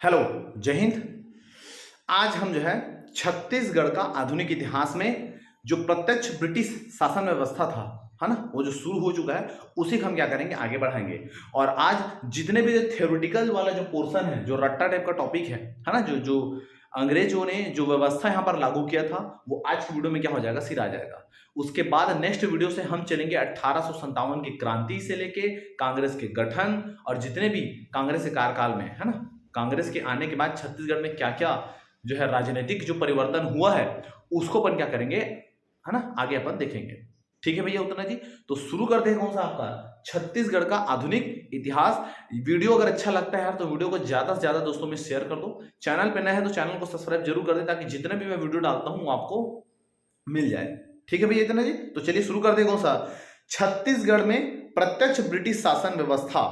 Hello, जय हिंद। आज हम जो है छत्तीसगढ़ का आधुनिक इतिहास में जो प्रत्यक्ष ब्रिटिश शासन व्यवस्था था, है ना, वो जो शुरू हो चुका है, उसी को हम क्या करेंगे, आगे बढ़ाएंगे। और आज जितने भी थ्योरेटिकल वाला जो पोर्शन है, जो रट्टा टाइप का टॉपिक है ना, जो जो अंग्रेजों ने जो व्यवस्था यहाँ पर लागू किया था, वो आज की वीडियो में क्या हो जाएगा, सिर आ जाएगा। उसके बाद नेक्स्ट वीडियो से हम चलेंगे 1857 की क्रांति से लेके कांग्रेस के गठन और जितने भी कांग्रेस के कार्यकाल में, है ना, कांग्रेस के आने के बाद छत्तीसगढ़ में क्या क्या जो है राजनीतिक जो परिवर्तन हुआ है, उसको अपन क्या करेंगे, है ना, आगे अपन देखेंगे। ठीक है भैया, उतना जी। तो शुरू करते हैं कौन सा आपका छत्तीसगढ़ का आधुनिक इतिहास। वीडियो अगर अच्छा लगता है यार तो वीडियो को ज्यादा से ज्यादा दोस्तों में शेयर कर दो। चैनल पे नए हैं तो चैनल को सब्सक्राइब जरूर कर दे, ताकि जितने भी मैं वीडियो डालता हूं वो आपको मिल जाए। ठीक है भैया, इतना जी। तो चलिए शुरू करते हैं कौन सा छत्तीसगढ़ में प्रत्यक्ष ब्रिटिश शासन व्यवस्था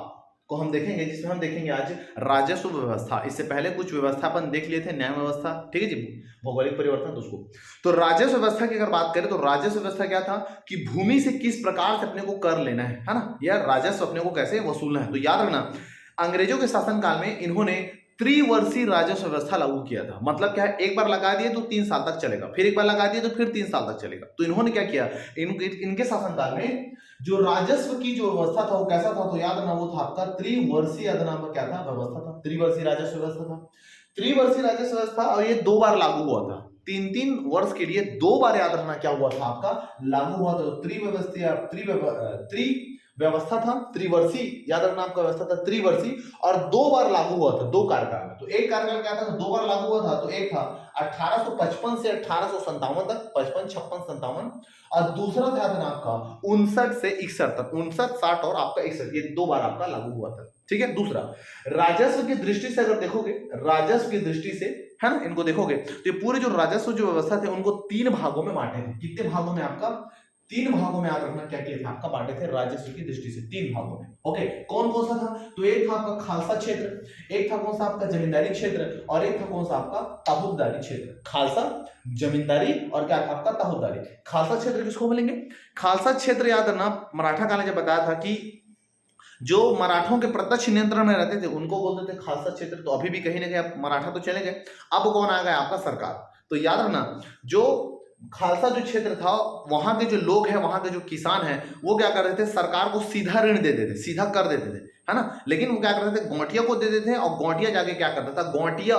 को हम देखेंगे, जिसमें हम देखेंगे आज राजस्व व्यवस्था। इससे पहले कुछ व्यवस्था अपन देख लिए थे, न्याय व्यवस्था, ठीक है जी, भौगोलिक परिवर्तन, तो उसको। तो राजस्व व्यवस्था की अगर बात करें तो राजस्व व्यवस्था क्या था कि भूमि से किस प्रकार से अपने को कर लेना है ना, या राजस्व अपने को कैसे वसूलना है। तो याद रखना, अंग्रेजों के शासनकाल में इन्होंने त्रिवर्षीय राजस्व व्यवस्था लागू किया था। मतलब क्या है, एक बार लगा दिए तो 3 साल तक चलेगा, फिर एक बार लगा दिए तो फिर 3 साल तक चलेगा। तो इन्होंने क्या किया, इनके शासनकाल में जो राजस्व की जो व्यवस्था था वो कैसा था, तो याद रखना, वो था आपका त्रिवर्षीय अधिनियम का क्या था, व्यवस्था था, त्रिवर्षीय राजस्व व्यवस्था था। त्रिवर्षीय राजस्व व्यवस्था, और ये 2 बार लागू हुआ था। 3-3 वर्ष के लिए 2 बार, याद रखना, क्या हुआ था आपका, लागू हुआ था। तो त्रि व्यवस्था था त्रिवर्षीय, याद रखना आपका, व्यवस्था था त्रिवर्षीय, और 2 बार लागू हुआ था, 2 कार्यकाल में। तो एक कार्यकाल क्या था, 2 बार लागू हुआ था। तो एक था 1855 से 1857 तक, 55, 56, 57, और दूसरा था ना आपका 59 से 61 तक, 59, 60 और आपका 61, ये 2 बार आपका लागू हुआ था। ठीक है। दूसरा, राजस्व की दृष्टि से अगर देखोगे, राजस्व की दृष्टि से, है ना, इनको देखोगे तो ये पूरे जो राजस्व जो व्यवस्था थे उनको 3 भागों में बांटे थे। कितने भागों में, आपका 3 भागों में, याद रखना, क्या किए थे आपका, बांटे थे राजस्व की दृष्टि से 3 भागों में। ओके, कौन कौन सा था, तो एक था आपका खालसा क्षेत्र, एक था कौन सा आपका जमींदारी क्षेत्र, और एक था कौन सा आपका ताबूतदारी क्षेत्र। खालसा, जमींदारी, और क्या था आपका, ताबूतदारी। खालसा क्षेत्र किसको बोलेंगे, खालसा क्षेत्र, याद रखना, मराठा काल ने जब बताया था कि जो मराठों के प्रत्यक्ष नियंत्रण में रहते थे उनको बोलते थे खालसा क्षेत्र। तो अभी भी कहीं ना कहीं मराठा तो चले गए, अब कौन आ गया, आपका सरकार। तो याद रखना, जो खालसा जो क्षेत्र था, वहां के जो लोग हैं, वहां के जो किसान हैं, वो क्या कर रहे थे, सरकार को सीधा ऋण देते थे, सीधा कर देते थे, है ना। लेकिन वो क्या करते थे, गौटिया को दे देते थे, और गौटिया जाके क्या करता था, गौटिया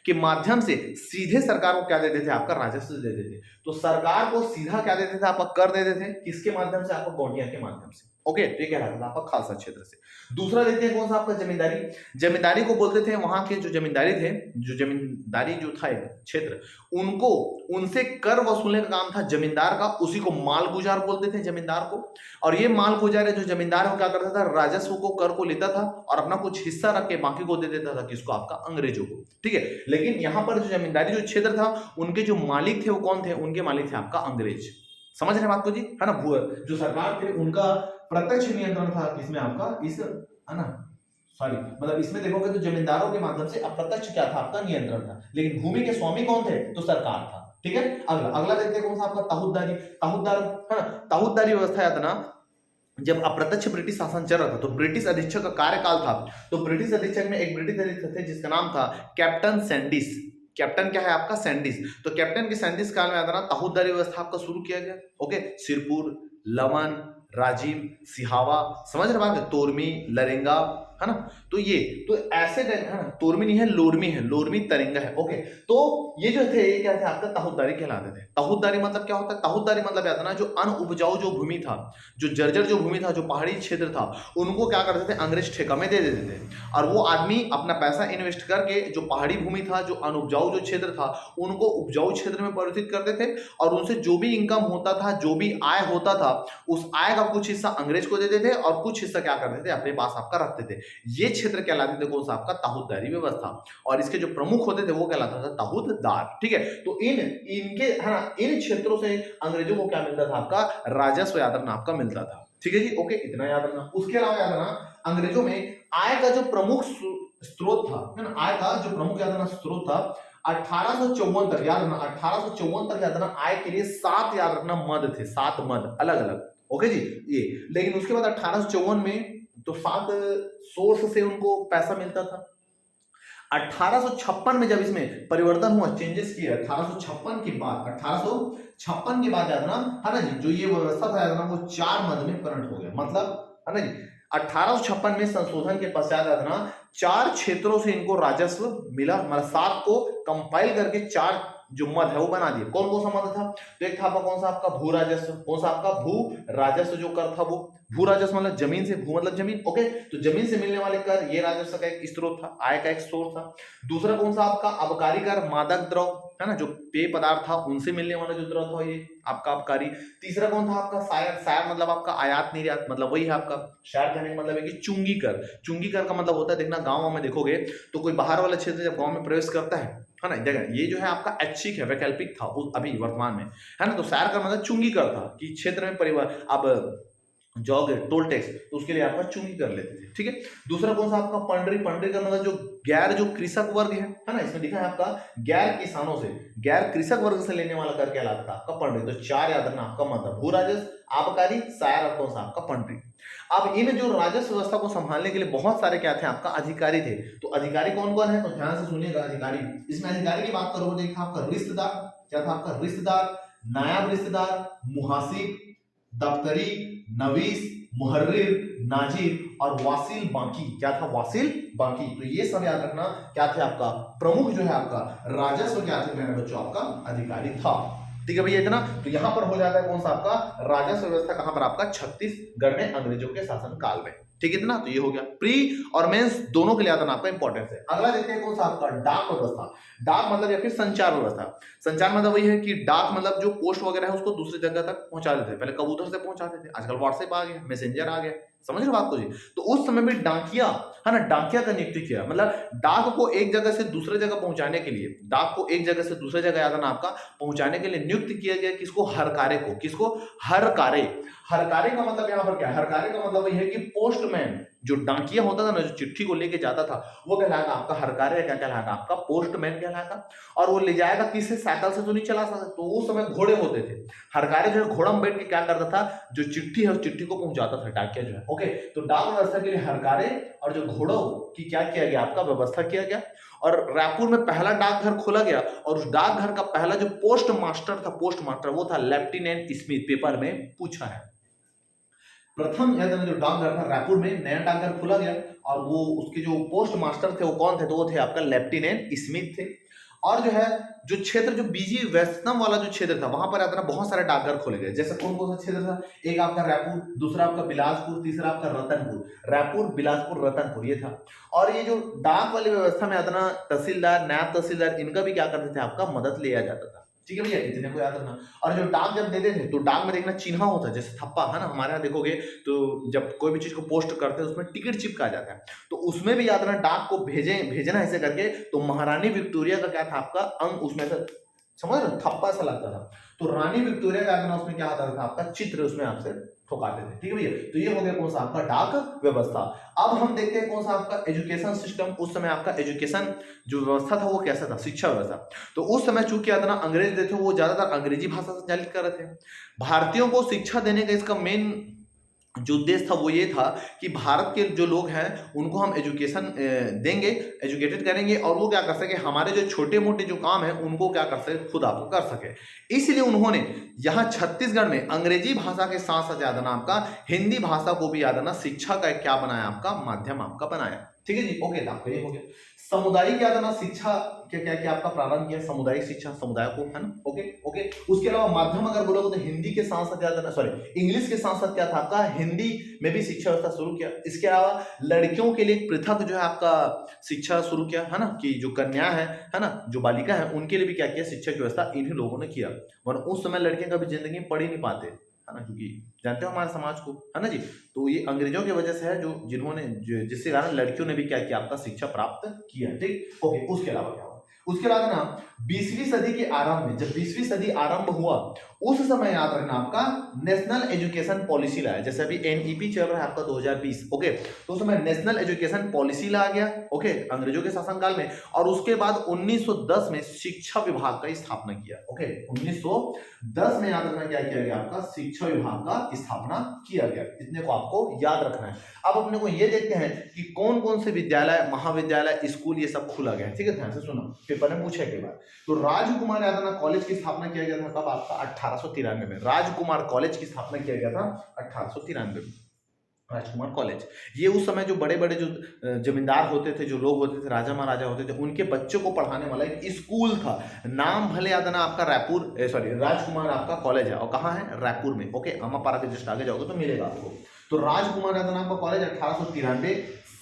के माध्यम से सीधे सरकार को क्या देते थे, आपका राजस्व देते थे। तो सरकार को सीधा क्या देते थे, आपका कर देते थे, किसके माध्यम से, आपको गौटिया के माध्यम से। ओके, तो ये क्या रहा था आपका खालसा क्षेत्र से। दूसरा देखते हैं कौन सा, आपका जमींदारी। जमींदारी को बोलते थे, वहां के जो जमींदारी थे, जो जमींदारी जो था एक क्षेत्र, उनको, उनसे कर वसूलने का काम था जमींदार का, उसी को मालगुजार बोलते थे, जमींदार को। और ये मालगुजार है जो जमींदार है, क्या करता था, राजस्व को, कर को लेता था और अपना कुछ हिस्सा रख के बाकी को दे देता था, किसको, आपका अंग्रेजों को। ठीक है। लेकिन यहाँ पर जो जमींदारी जो क्षेत्र था, उनके जो मालिक थे वो कौन थे, उनके मालिक थे आपका अंग्रेज। समझ रहे बात को जी, है ना। जो सरकार थे उनका प्रत्यक्ष नियंत्रण था किसमें, आपका इस, है ना, सॉरी, मतलब इसमें देखोगे तो जमींदारों के माध्यम से अप्रत्यक्ष क्या था, आपका नियंत्रण था। लेकिन भूमि के स्वामी कौन थे, तो सरकार था। ठीक है। अगला अगला देखते हैं कौन सा, आपका ताहूतदारी। ताहूतदार, है ना, ताहूतदारी व्यवस्था, याद ना, जब अप्रत्यक्ष ब्रिटिश शासन चल रहा था तो ब्रिटिश अधीक्षक का कार्यकाल था। तो ब्रिटिश अधीक्षक में एक ब्रिटिश अधीक्षक थे जिसका नाम था कैप्टन सैंडिस। कैप्टन क्या है आपका, सैंडिस। तो कैप्टन के सैंडिस काल में आता ना ताहूतदारी व्यवस्था आपका शुरू किया गया। ओके, सिरपुर, लवन, राजीव, सिहावा, समझ रहे बात, तोरमी, लरेंगा, है ना। तो ये, तो ऐसे, है ना, तोरमी नहीं है, लोरमी है, लोरमी तरेंगा है। ओके, तो ये जो थे, ये क्या थे, आपका ताहूतदारी कहलाते थे। ताहूतदारी मतलब क्या होता है, ताहूतदारी मतलब याद ना, जो अनउपजाऊ जो भूमि था, जो जर्जर जो भूमि था, जो पहाड़ी क्षेत्र था, उनको क्या करते थे, अंग्रेज ठेका में दे देते थे। और वो आदमी अपना पैसा इन्वेस्ट करके जो पहाड़ी भूमि था, जो अनउपजाऊ जो क्षेत्र था, उनको उपजाऊ क्षेत्र में परिवर्तित करते थे। और उनसे जो भी इनकम होता था, जो भी आय होता था, उस आय का कुछ हिस्सा अंग्रेज को देते थे और कुछ हिस्सा क्या करते थे, अपने पास आपका रखते थे। ये क्षेत्र कहलाते थे कौन सा, आपका ताहूतदारी व्यवस्था। और इसके जो प्रमुख होते थे वो कहलाता था ताहूतदार। ठीक है। तो इनके, है ना, इन क्षेत्रों से अंग्रेजों को क्या मिलता था, आपका राजस्व, याद रखना, आपका मिलता था। ठीक है जी। ओके, इतना याद रखना। उसके अलावा याद रखना, अंग्रेजों में आय का जो प्रमुख स्रोत था, है ना, आय का जो प्रमुख, याद रखना, स्रोत था 1854 तक, याद रखना, 1854 तक, याद रखना, आय के लिए 7, याद रखना, मद थे, 7 मद अलग अलग। ओके जी, ये। लेकिन उसके बाद 1854 में तो 7 सोर्स से उनको पैसा मिलता था। 1856 में जब इसमें परिवर्तन हुआ, चेंजेस किए 1856 के बाद, 1856 के बाद याद ना, है ना जी, जो ये व्यवस्था था याद ना, वो 4 मद में कन्वर्ट हो गया, मतलब है ना जी 1856 में संशोधन के पश्चात याद ना 4 क्षेत्रों से इनको राजस्व मिला, मतलब 7 को कंपाइल करके 4 जो मद है वो बना दिए। कौन कौन सा मद था? तो एक था आपका कौन सा, आपका भू राजस्व, कौन सा आपका भू राजस्व जो कर था वो, भू राजस्व मतलब जमीन से, भू मतलब जमीन, ओके, तो जमीन से मिलने वाले कर, ये राजस्व का एक स्रोत था, आय का एक स्रोत था। दूसरा कौन सा आपका आबकारी कर, मादक द्रव्य, है ना, जो पेय पदार्थ था उनसे मिलने वाला जो द्रव्य था ये आपका आबकारी। तीसरा कौन था आपका शायर, शायर मतलब आपका आयात निर्यात, मतलब वही है आपका शायर, कहने का मतलब है कि चुंगी कर, चुंगी कर का मतलब होता है, देखना गाँव में देखोगे तो कोई बाहर वाला क्षेत्र जब गाँव में प्रवेश करता है ना, देखा ये जो है आपका ऐच्छिक है, वैकल्पिक था उस अभी वर्तमान में, है ना, तो शायर का मतलब चुंगी कर था कि क्षेत्र में परिवार अब जाओगे टोल टैक्स तो उसके लिए आपका चुंगी कर लेते थे, ठीक है। दूसरा कौन सा आपका पंडरी, पंडरी का मतलब जो गैर जो कृषक वर्ग है ना, इसमें लिखा है आपका गैर किसानों से, गैर कृषक वर्ग से लेने वाला कर कहलाता था आपका पंडरी। तो 4 याद रखना आपका मतलब भू राजस्व, आबकारी, शायर और कौन सा आपका पंडरी। अब इन जो राजस्व व्यवस्था को संभालने के लिए बहुत सारे क्या थे आपका अधिकारी थे, तो अधिकारी कौन कौन है, तो ध्यान से सुनिएगा अधिकारी। इसमें अधिकारी की बात करोगे तो आपका रिश्तेदार, क्या था आपका रिश्तेदार, नायब रिश्तेदार, मुहासिब, दफ्तरी, नवीस, मुहर्रिर, नाजिर और वासिल बाकी, क्या था वासिल बाकी। तो ये सब याद रखना क्या थे आपका प्रमुख जो है आपका राजस्व क्या थे मेरे बच्चों, आपका अधिकारी था, ठीक है भैया इतना। तो यहां पर हो जाता है कौन सा आपका राजस्व व्यवस्था, कहां पर आपका छत्तीसगढ़ में अंग्रेजों के शासन काल में, ठीक है इतना। तो ये हो गया प्री और मेंस दोनों के लिए आता आपका इंपॉर्टेंस है। अगला देखते हैं कौन सा आपका डाक व्यवस्था, डाक मतलब या फिर संचार व्यवस्था। संचार मतलब वही है कि डाक मतलब जो पोस्ट वगैरह है उसको दूसरी जगह तक पहुंचा देते थे, पहले कबूतर से पहुंचाते थे, आजकल व्हाट्सएप आ गया, मैसेंजर आ गया, समझ रहे हो बात को जी। तो उस समय में डाकिया, है ना, डाकिया का नियुक्ति किया, मतलब डाक को एक जगह से दूसरे जगह पहुंचाने के लिए, डाक को एक जगह से दूसरे जगह याद ना आपका पहुंचाने के लिए नियुक्त किया गया किसको, हरकारे को, किसको, हरकारे। हरकारे का मतलब यहाँ पर क्या है, हरकारे का मतलब ये है कि पोस्टमैन, जो डाकिया होता था ना, जो चिट्ठी को लेके जाता था वो कहलाएगा आपका हरकारे, क्या कहलाएगा आपका पोस्टमैन कहलाएगा। और वो ले जाएगा किससे, साइकिल से तो नहीं चला सकता, तो उस समय घोड़े होते थे, हरकारे जो है घोड़ा में बैठ के क्या करता था, जो चिट्ठी है उस चिट्ठी को पहुंचाता था डाकिया जो है, ओके। तो डाक व्यवस्था के लिए हरकारे और जो घोड़ों की क्या किया गया आपका व्यवस्था किया गया। और रायपुर में पहला डाकघर खोला गया और उस डाकघर का पहला जो पोस्ट मास्टर था, पोस्ट मास्टर वो था लेफ्टिनेंट स्मिथ, पेपर में पूछा है। प्रथम जो डाकघर था रायपुर में नया डाकघर खोला गया और वो उसके जो पोस्ट मास्टर थे वो कौन थे, तो वो थे आपका लेफ्टिनेंट स्मिथ थे। और जो है जो क्षेत्र जो बीजी वैष्णव वाला जो क्षेत्र था वहां पर यात्रा बहुत सारे डाकघर खोले गए, जैसे कौन कौन सा क्षेत्र था, एक आपका रायपुर, दूसरा आपका बिलासपुर, तीसरा आपका रतनपुर, रायपुर बिलासपुर रतनपुर ये था। और ये जो डाक वाली व्यवस्था में यात्रा तहसीलदार, नायब तहसीलदार, इनका भी क्या करते थे आपका मदद लिया जाता था, ठीक है भैया इतने को याद रखना। और जो डाक जब देते थे तो डाक में देखना चिन्ह होता है, जैसे थप्पा है ना, हमारे यहाँ देखोगे तो जब कोई भी चीज को पोस्ट करते हैं उसमें टिकट चिपका जाता है, तो उसमें भी याद रखना डाक को भेजना ऐसे करके, तो महारानी विक्टोरिया का क्या था आपका अंग उसमें से, समझ रहे, थप्पा सा लगता था, तो रानी विक्टोरिया का याद उसमें क्या आता था आपका चित्र उसमें आपसे ठोकाते थे, ठीक है भैया। तो ये हो गया कौन सा आपका डाक व्यवस्था। अब हम देखते हैं कौन सा आपका एजुकेशन सिस्टम, उस समय आपका एजुकेशन जो व्यवस्था था वो कैसा था, शिक्षा व्यवस्था। तो उस समय चूंकि यातना अंग्रेज थे वो ज्यादातर अंग्रेजी भाषा संचालित कर रहे थे, भारतीयों को शिक्षा देने का इसका मेन जो उद्देश्य था वो ये था कि भारत के जो लोग हैं उनको हम एजुकेशन देंगे, एजुकेटेड करेंगे और वो क्या कर सके, हमारे जो छोटे मोटे जो काम है उनको क्या कर सके, खुद आप कर सके। इसलिए उन्होंने यहाँ छत्तीसगढ़ में अंग्रेजी भाषा के साथ साथ यादना आपका हिंदी भाषा को भी यादना शिक्षा का क्या बनाया, आपका माध्यम आपका बनाया, ठीक है जी, ओके आपका ये हो गया। सामुदायिक यादना शिक्षा क्या क्या क्या आपका प्रारंभ किया, सामुदायिक शिक्षा समुदाय को, है ना, ओके ओके। उसके अलावा माध्यम अगर बोलोगे तो हिंदी के साथ साथ यादना, सॉरी इंग्लिश के साथ साथ क्या था आपका हिंदी में भी शिक्षा व्यवस्था शुरू किया। इसके अलावा लड़कियों के लिए पृथक जो है आपका शिक्षा शुरू किया, है ना, कि जो कन्या है ना, जो बालिका है उनके लिए भी क्या किया, शिक्षा की व्यवस्था इन्हीं लोगों ने किया। वरना उस समय लड़कियां कभी जिंदगी में पढ़ ही नहीं पाते, है ना, क्योंकि जानते हो हमारे समाज को, है ना जी। तो ये अंग्रेजों की वजह से है जो जिन्होंने जिसके कारण लड़कियों ने भी क्या किया, आपका शिक्षा प्राप्त किया, ठीक, ओके। उसके अलावा क्या हुआ, उसके बाद ना 20वीं सदी के आरंभ में, जब 20वीं सदी आरंभ हुआ उस समय याद रखना आपका नेशनल एजुकेशन पॉलिसी लाया। जैसे अभी एनईपी चल रहा है आपका 2020, ओके, तो उस समय नेशनल एजुकेशन पॉलिसी लाया गया, ओके, अंग्रेजों के शासनकाल में। और उसके बाद 1910 में शिक्षा विभाग का स्थापना किया, ओके, 1910 में याद रखना क्या किया गया आपका शिक्षा विभाग का स्थापना किया गया। इतने को आपको याद रखना है। अब अपने को ये देखते हैं कि कौन कौन से विद्यालय, महाविद्यालय, स्कूल ये सब खुला गया है, ठीक है, ध्यान से सुनो, पेपर में पूछे के बाद। तो राजकुमार यादव कॉलेज की स्थापना किया गया था कब आपका 1893 में। राजकुमार कॉलेज की स्थापना किया गया था 1893 में, राजकुमार कॉलेज। ये उस समय जो बड़े बड़े जो जमींदार होते थे, जो लोग होते थे, राजा महाराजा होते थे, उनके बच्चों को पढ़ाने वाला एक स्कूल था। नाम भले याद ना आपका रायपुर, सॉरी राजकुमार आपका कॉलेज है, और कहाँ है, रायपुर में, ओके, अमापारा के जस्ट आगे जाओगे तो मिलेगा आपको। तो राजकुमार यादव नाम का कॉलेज 1893,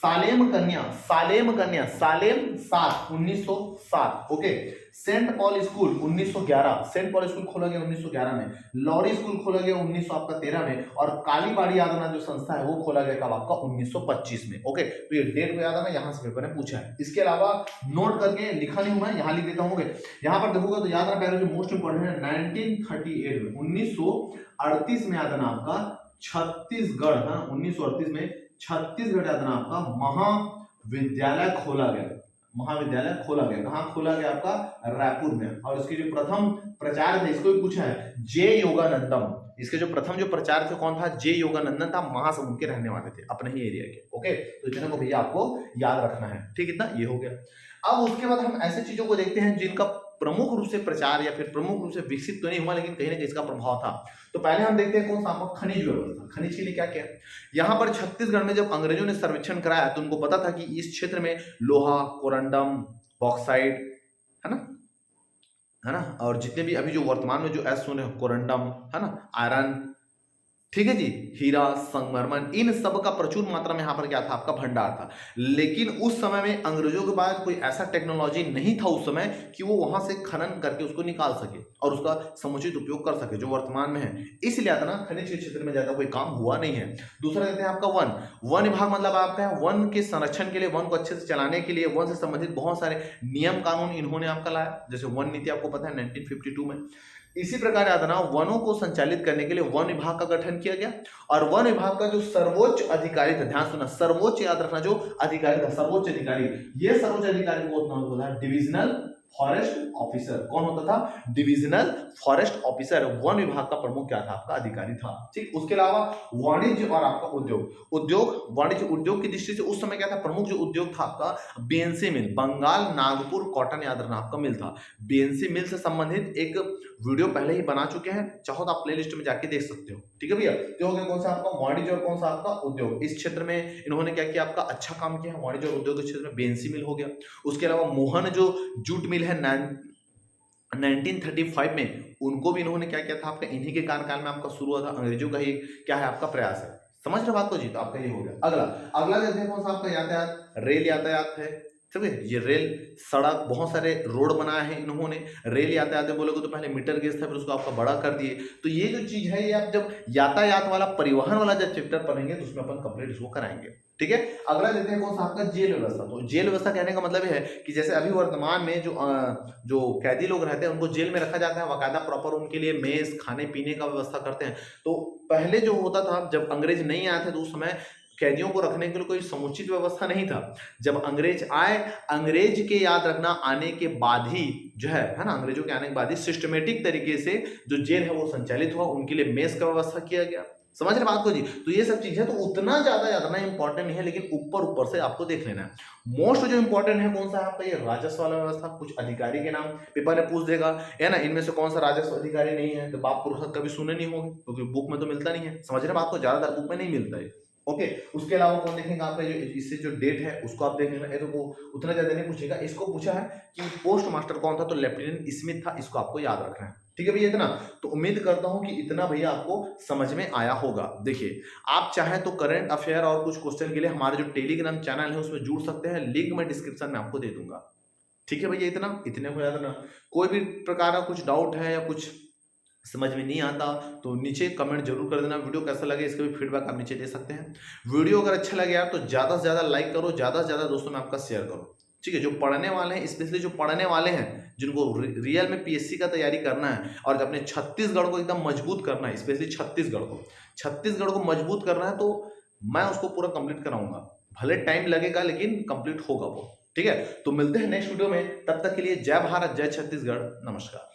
सालेम कन्या, सालेम कन्या, Salem 7 1907, okay, saint Paul school 1911, saint Paul school खोला गया 1911 में, लॉरी स्कूल खोला गया 1913 में, और कालीबाड़ी यादना जो संस्था है वो खोला गया कब आपका 1925 में, ओके। तो ये डेट को याद आना, यहाँ से पेपर ने पूछा है। इसके अलावा नोट करके लिखा नहीं हुआ है, यहाँ लिख देता हूँ, यहाँ पर देखोगे तो याद आना पहले जो मोस्ट इंपोर्टेंट है 1938 में, 1938 में याद आना आपका छत्तीसगढ़, हाँ 1938 में छत्तीसगढ़ याद आना आपका महाविद्यालय खोला गया, महाविद्यालय खोला गया। कहाँ खोला गया आपका, रायपुर में। और इसके जो प्रथम प्रचार थे, इसको भी पूछा है, जे योगानंदम, इसके जो प्रथम जो प्रचार थे कौन था, जे योगानंदन था, महासमुंद के रहने वाले थे, अपने ही एरिया के, ओके। तो इतने को भैया आपको याद रखना है, ठीक, इतना ये हो गया। अब उसके बाद हम ऐसे चीजों को देखते हैं जिनका प्रमुख रूप से प्रचार या फिर प्रमुख रूप से विकसित तो नहीं हुआ, लेकिन कहीं ना कहीं इसका प्रभाव था। तो पहले हम देखते हैं कौन सा, आपका खनिज व्यवस्था। खनिज के लिए क्या क्या, यहाँ पर छत्तीसगढ़ में जब अंग्रेजों ने सर्वेक्षण कराया तो उनको पता था कि इस क्षेत्र में लोहा, कोरंडम, बॉक्साइट, है ना, और जितने भी अभी जो वर्तमान में जो एस सुने, कोरंडम, है ना, आयरन, ठीक है जी, हीरा, संगमरमर, इन सब का प्रचुर मात्रा में यहाँ पर क्या था, आपका भंडार था। लेकिन उस समय में अंग्रेजों के पास कोई ऐसा टेक्नोलॉजी नहीं था उस समय कि वो वहां से खनन करके उसको निकाल सके और उसका समुचित उपयोग कर सके जो वर्तमान में है। इसलिए ना खनिज के क्षेत्र में ज्यादा कोई काम हुआ नहीं है। दूसरा देते हैं आपका वन। वन विभाग मतलब आपका है वन के संरक्षण के लिए, वन को अच्छे से चलाने के लिए, वन से संबंधित बहुत सारे नियम कानून इन्होंने आपका लाया। जैसे वन नीति आपको पता है 1952 में। इसी प्रकार याद रखना, वनों को संचालित करने के लिए वन विभाग का गठन किया गया और वन विभाग का जो सर्वोच्च अधिकारी था, ध्यान सुना, सर्वोच्च याद रखना, जो अधिकारी था, सर्वोच्च अधिकारी, ये सर्वोच्च अधिकारी को होता था डिविजनल फॉरेस्ट ऑफिसर। कौन होता था? Divisional forest officer. वन विभाग का प्रमुख क्या था? आपका अधिकारी था। ठीक, उसके अलावा वाणिज्य और आपका उद्योग, वाणिज्य उद्योग की दृष्टि से उस समय क्या था? प्रमुख जो उद्योग था आपका बीएनसी मिल, बंगाल नागपुर कॉटन याद रखना आपका मिल था। बीएनसी मिल से संबंधित एक वीडियो पहले ही बना चुके हैं, चाहो तो आप प्लेलिस्ट में जाके देख सकते हो। ठीक है भैया, तो हो गया कौन सा आपका वाणिज्य और कौन सा आपका उद्योग। इस क्षेत्र में इन्होंने क्या किया? आपका अच्छा काम किया है। वाणिज्य और उद्योग के क्षेत्र में बीएनसी मिल हो गया। उसके अलावा मोहन जो जूट मिल है 1935 में, उनको भी इन्होंने क्या किया था? आपका इन्हीं के कार्यकाल में आपका शुरू हुआ था। अंग्रेजों का ही क्या है आपका प्रयास है। समझ रहे बात को जी? तो आपका ये हो गया। अगला देखते हैं कौन सा आपका यातायात, रेल यातायात है। ठीक है, ये रेल सड़क बहुत सारे रोड बनाए हैं इन्होंने। रेल यातायात बोलोगे तो पहले मीटर गेज था, फिर उसको आपका बड़ा कर दिए। तो ये जो चीज है, ये आप जब यातायात वाला, परिवहन वाला जब चैप्टर पढ़ेंगे तो उसमें अपन कंप्लीट इसको कराएंगे। ठीक है, अगला देते हैं कौन सा आपका जेल व्यवस्था। तो जेल व्यवस्था कहने का मतलब है कि जैसे अभी वर्तमान में जो कैदी लोग रहते हैं उनको जेल में रखा जाता है, बाकायदा प्रॉपर उनके लिए मेस, खाने पीने का व्यवस्था करते हैं। तो पहले जो होता था, जब अंग्रेज नहीं आए थे तो उस समय कैदियों को रखने के लिए कोई समुचित व्यवस्था नहीं था। जब अंग्रेज आए, अंग्रेज के याद रखना आने के बाद ही जो है ना, अंग्रेजों के आने के बाद ही सिस्टमेटिक तरीके से जो जेल है वो संचालित हुआ। उनके लिए मेस का व्यवस्था किया गया। समझ रहे बात को जी? तो ये सब चीजें तो उतना ज्यादा याद रखना इंपॉर्टेंट नहीं है, लेकिन ऊपर से आपको देख लेना है। मोस्ट जो इंपॉर्टेंट है कौन सा है आपका? ये राजस्व वाला व्यवस्था। कुछ अधिकारी के नाम पेपर में पूछ देगा, है ना, इनमें से कौन सा राजस्व अधिकारी नहीं है? तो बाप पुरुष कभी सुने नहीं होंगे, क्योंकि बुक में तो मिलता नहीं है। समझ रहे बात को? ज्यादातर बुक में नहीं मिलता है। ओके, उसके अलावा कौन देखेंगे आपका? जो इससे जो डेट है उसको आप देख लेना। ये तो वो उतना ज्यादा नहीं पूछेगा। इसको पूछा है कि पोस्ट मास्टर कौन था, तो लेफ्टिनेंट स्मिथ था। इसको आपको याद रखना है। ठीक है भैया, इतना तो उम्मीद करता हूं कि इतना भैया आपको समझ में आया होगा। देखिए, आप चाहें तो करंट अफेयर और कुछ क्वेश्चन के लिए हमारे जो टेलीग्राम चैनल है उसमें जुड़ सकते हैं। लिंक मैं डिस्क्रिप्शन में आपको दे दूंगा। ठीक है भैया, इतने को याद रखना। कोई भी प्रकार का कुछ डाउट है या कुछ समझ में नहीं आता तो नीचे कमेंट जरूर कर देना। वीडियो कैसा लगे इसका भी फीडबैक आप नीचे दे सकते हैं। वीडियो अगर अच्छा लगे यार तो ज्यादा से ज्यादा लाइक करो, ज्यादा से ज्यादा दोस्तों में आपका शेयर करो। ठीक है, जो पढ़ने वाले हैं, स्पेशली जो पढ़ने वाले हैं, जिनको रियल में पीएससी का तैयारी करना है और अपने छत्तीसगढ़ को एकदम मजबूत करना है, स्पेशली छत्तीसगढ़ को मजबूत करना है, तो मैं उसको पूरा कंप्लीट कराऊंगा। भले टाइम लगेगा लेकिन कंप्लीट होगा वो। ठीक है, तो मिलते हैं नेक्स्ट वीडियो में, तब तक के लिए जय भारत, जय छत्तीसगढ़, नमस्कार।